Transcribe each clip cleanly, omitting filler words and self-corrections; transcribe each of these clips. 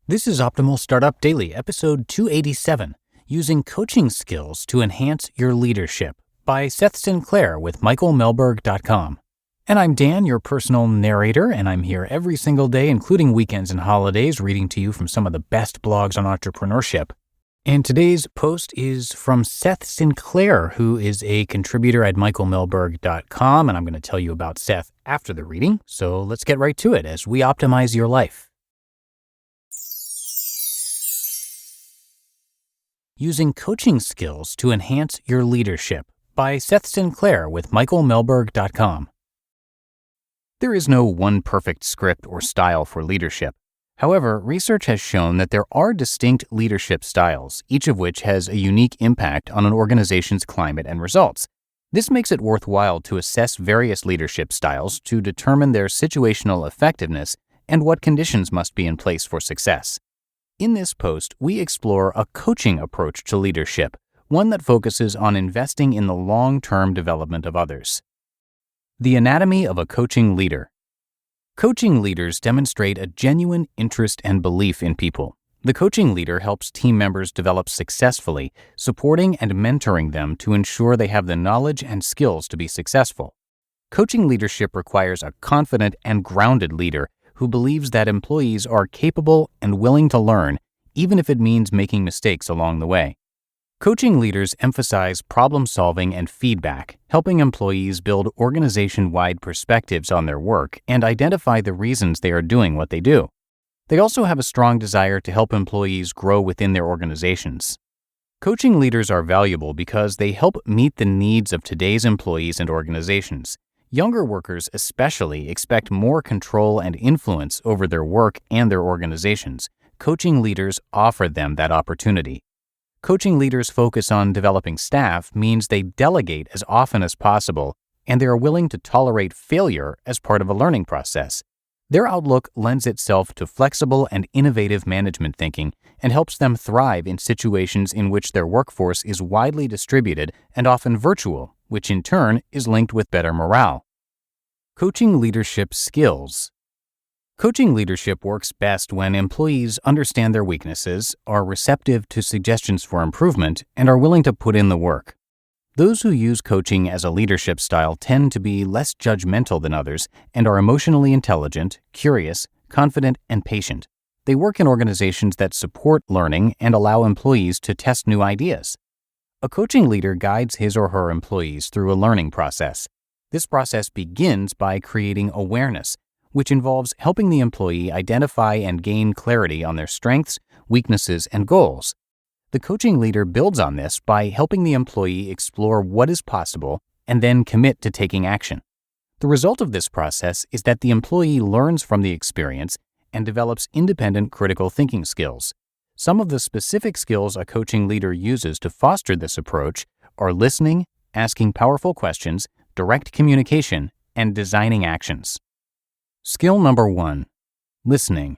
This is Optimal Startup Daily, episode 287, Using Coaching Skills to Enhance Your Leadership by Seth Sinclair with Mehlberg.com. And I'm Dan, your personal narrator, and I'm here every single day, including weekends and holidays, reading to you from some of the best blogs on entrepreneurship. And today's post is from Seth Sinclair, who is a contributor at Mehlberg.com, and I'm going to tell you about Seth after the reading. So let's get right to it as we optimize your life. Using Coaching Skills to Enhance Your Leadership by Seth Sinclair with Mehlberg.com. There is no one perfect script or style for leadership. However, research has shown that there are distinct leadership styles, each of which has a unique impact on an organization's climate and results. This makes it worthwhile to assess various leadership styles to determine their situational effectiveness and what conditions must be in place for success. In this post, we explore a coaching approach to leadership, one that focuses on investing in the long-term development of others. The anatomy of a coaching leader. Coaching leaders demonstrate a genuine interest and belief in people. The coaching leader helps team members develop successfully, supporting and mentoring them to ensure they have the knowledge and skills to be successful. Coaching leadership requires a confident and grounded leader who believes that employees are capable and willing to learn, even if it means making mistakes along the way. Coaching leaders emphasize problem-solving and feedback, helping employees build organization-wide perspectives on their work and identify the reasons they are doing what they do. They also have a strong desire to help employees grow within their organizations. Coaching leaders are valuable because they help meet the needs of today's employees and organizations. Younger workers especially expect more control and influence over their work and their organizations. Coaching leaders offer them that opportunity. Coaching leaders focus on developing staff means they delegate as often as possible, and they are willing to tolerate failure as part of a learning process. Their outlook lends itself to flexible and innovative management thinking and helps them thrive in situations in which their workforce is widely distributed and often virtual, which in turn is linked with better morale. Coaching leadership skills. Coaching leadership works best when employees understand their weaknesses, are receptive to suggestions for improvement, and are willing to put in the work. Those who use coaching as a leadership style tend to be less judgmental than others and are emotionally intelligent, curious, confident, and patient. They work in organizations that support learning and allow employees to test new ideas. A coaching leader guides his or her employees through a learning process. This process begins by creating awareness, which involves helping the employee identify and gain clarity on their strengths, weaknesses, and goals. The coaching leader builds on this by helping the employee explore what is possible and then commit to taking action. The result of this process is that the employee learns from the experience and develops independent critical thinking skills. Some of the specific skills a coaching leader uses to foster this approach are listening, asking powerful questions, direct communication, and designing actions. Skill number 1, listening.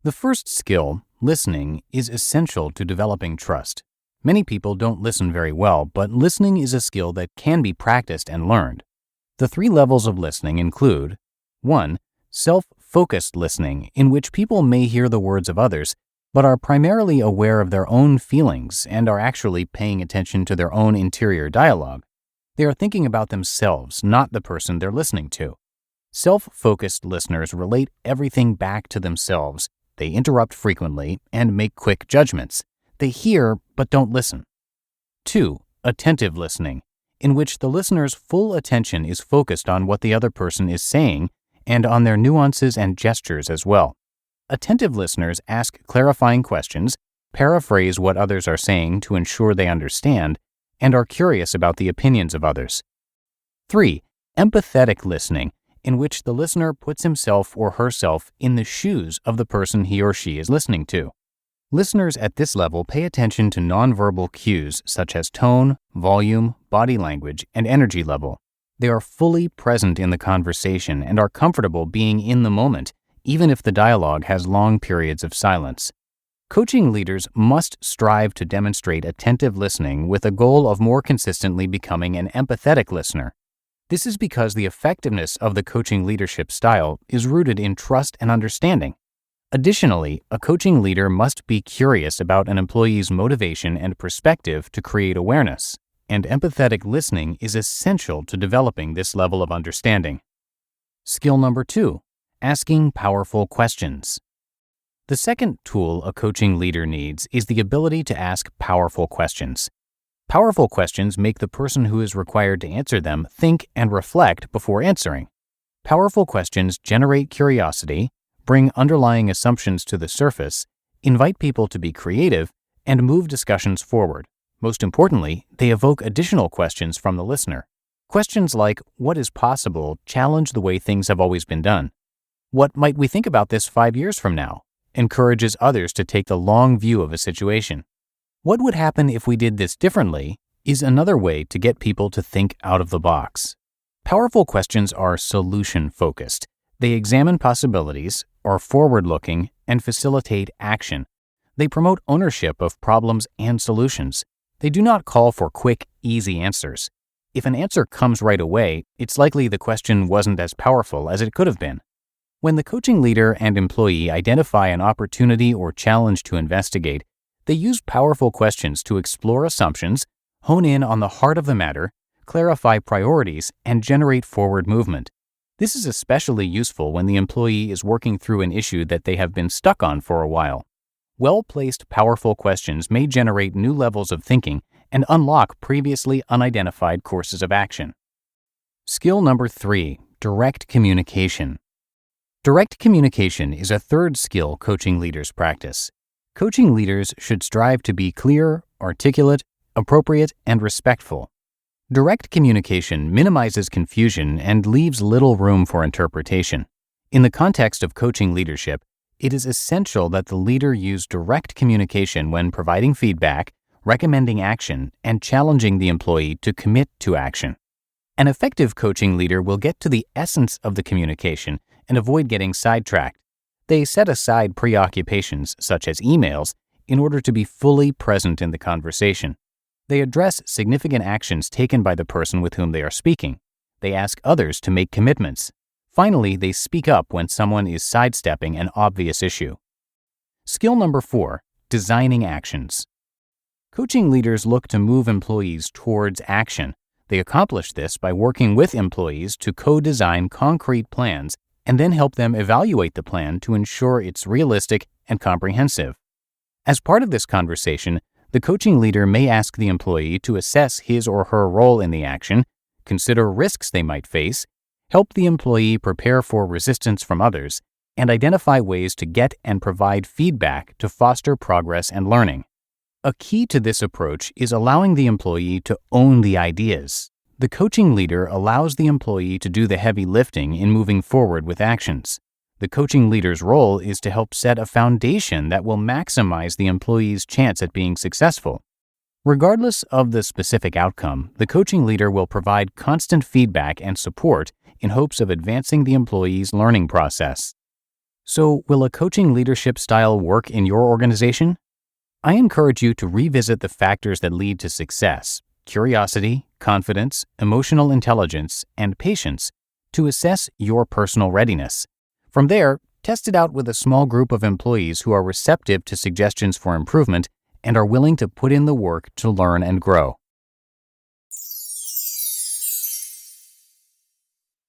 The first skill, listening, is essential to developing trust. Many people don't listen very well, but listening is a skill that can be practiced and learned. The 3 levels of listening include 1. Self-focused listening, in which people may hear the words of others, but are primarily aware of their own feelings and are actually paying attention to their own interior dialogue. They are thinking about themselves, not the person they're listening to. Self-focused listeners relate everything back to themselves. They interrupt frequently and make quick judgments. They hear but don't listen. 2. Attentive listening, in which the listener's full attention is focused on what the other person is saying and on their nuances and gestures as well. Attentive listeners ask clarifying questions, paraphrase what others are saying to ensure they understand, and are curious about the opinions of others. 3. Empathetic listening, in which the listener puts himself or herself in the shoes of the person he or she is listening to. Listeners at this level pay attention to nonverbal cues such as tone, volume, body language, and energy level. They are fully present in the conversation and are comfortable being in the moment, even if the dialogue has long periods of silence. Coaching leaders must strive to demonstrate attentive listening with a goal of more consistently becoming an empathetic listener. This is because the effectiveness of the coaching leadership style is rooted in trust and understanding. Additionally, a coaching leader must be curious about an employee's motivation and perspective to create awareness, and empathetic listening is essential to developing this level of understanding. Skill number 2, asking powerful questions. The second tool a coaching leader needs is the ability to ask powerful questions. Powerful questions make the person who is required to answer them think and reflect before answering. Powerful questions generate curiosity, bring underlying assumptions to the surface, invite people to be creative, and move discussions forward. Most importantly, they evoke additional questions from the listener. Questions like, what is possible, challenge the way things have always been done. What might we think about this 5 years from now? Encourages others to take the long view of a situation. What would happen if we did this differently is another way to get people to think out of the box. Powerful questions are solution-focused. They examine possibilities, are forward-looking, and facilitate action. They promote ownership of problems and solutions. They do not call for quick, easy answers. If an answer comes right away, it's likely the question wasn't as powerful as it could have been. When the coaching leader and employee identify an opportunity or challenge to investigate, they use powerful questions to explore assumptions, hone in on the heart of the matter, clarify priorities, and generate forward movement. This is especially useful when the employee is working through an issue that they have been stuck on for a while. Well-placed, powerful questions may generate new levels of thinking and unlock previously unidentified courses of action. Skill number 3, direct communication. Direct communication is a third skill coaching leaders practice. Coaching leaders should strive to be clear, articulate, appropriate, and respectful. Direct communication minimizes confusion and leaves little room for interpretation. In the context of coaching leadership, it is essential that the leader use direct communication when providing feedback, recommending action, and challenging the employee to commit to action. An effective coaching leader will get to the essence of the communication and avoid getting sidetracked. They set aside preoccupations, such as emails, in order to be fully present in the conversation. They address significant actions taken by the person with whom they are speaking. They ask others to make commitments. Finally, they speak up when someone is sidestepping an obvious issue. Skill number 4, designing actions. Coaching leaders look to move employees towards action. They accomplish this by working with employees to co-design concrete plans and then help them evaluate the plan to ensure it's realistic and comprehensive. As part of this conversation, the coaching leader may ask the employee to assess his or her role in the action, consider risks they might face, help the employee prepare for resistance from others, and identify ways to get and provide feedback to foster progress and learning. A key to this approach is allowing the employee to own the ideas. The coaching leader allows the employee to do the heavy lifting in moving forward with actions. The coaching leader's role is to help set a foundation that will maximize the employee's chance at being successful. Regardless of the specific outcome, the coaching leader will provide constant feedback and support in hopes of advancing the employee's learning process. So, will a coaching leadership style work in your organization? I encourage you to revisit the factors that lead to success: curiosity, confidence, emotional intelligence, and patience to assess your personal readiness. From there, test it out with a small group of employees who are receptive to suggestions for improvement and are willing to put in the work to learn and grow.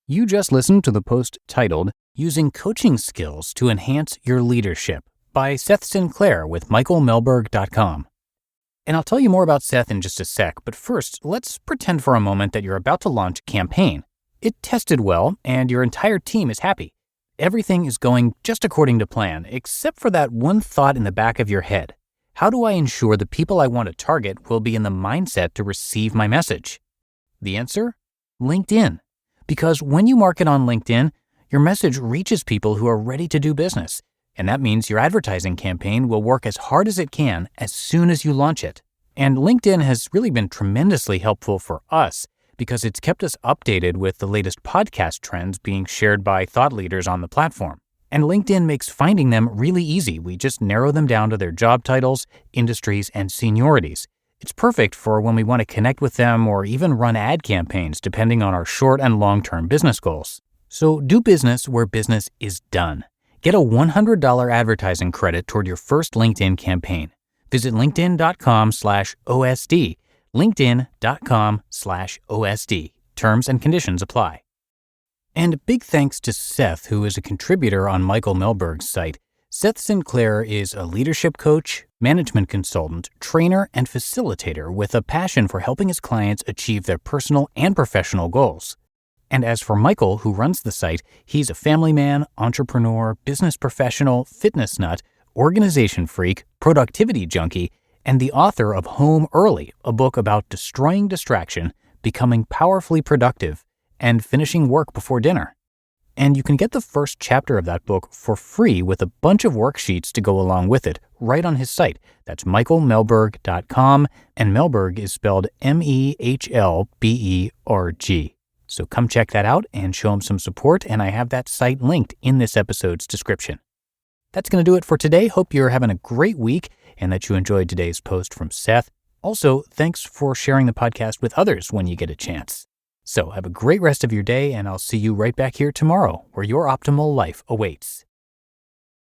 You just listened to the post titled, Using Coaching Skills to Enhance Your Leadership by Seth Sinclair with Mehlberg.com. And I'll tell you more about Seth in just a sec, but first, let's pretend for a moment that you're about to launch a campaign. It tested well, and your entire team is happy. Everything is going just according to plan, except for that one thought in the back of your head. How do I ensure the people I want to target will be in the mindset to receive my message? The answer? LinkedIn. Because when you market on LinkedIn, your message reaches people who are ready to do business. And that means your advertising campaign will work as hard as it can as soon as you launch it. And LinkedIn has really been tremendously helpful for us because it's kept us updated with the latest podcast trends being shared by thought leaders on the platform. And LinkedIn makes finding them really easy. We just narrow them down to their job titles, industries, and seniorities. It's perfect for when we want to connect with them or even run ad campaigns depending on our short and long-term business goals. So do business where business is done. Get a $100 advertising credit toward your first LinkedIn campaign. Visit linkedin.com/OSD. linkedin.com/OSD. Terms and conditions apply. And big thanks to Seth, who is a contributor on Michael Mehlberg's site. Seth Sinclair is a leadership coach, management consultant, trainer, and facilitator with a passion for helping his clients achieve their personal and professional goals. And as for Michael, who runs the site, he's a family man, entrepreneur, business professional, fitness nut, organization freak, productivity junkie, and the author of Home Early, a book about destroying distraction, becoming powerfully productive, and finishing work before dinner. And you can get the first chapter of that book for free with a bunch of worksheets to go along with it right on his site. That's michaelmehlberg.com, and Mehlberg is spelled Mehlberg. So come check that out and show him some support, and I have that site linked in this episode's description. That's going to do it for today. Hope you're having a great week and that you enjoyed today's post from Seth. Also, thanks for sharing the podcast with others when you get a chance. So have a great rest of your day, and I'll see you right back here tomorrow where your optimal life awaits.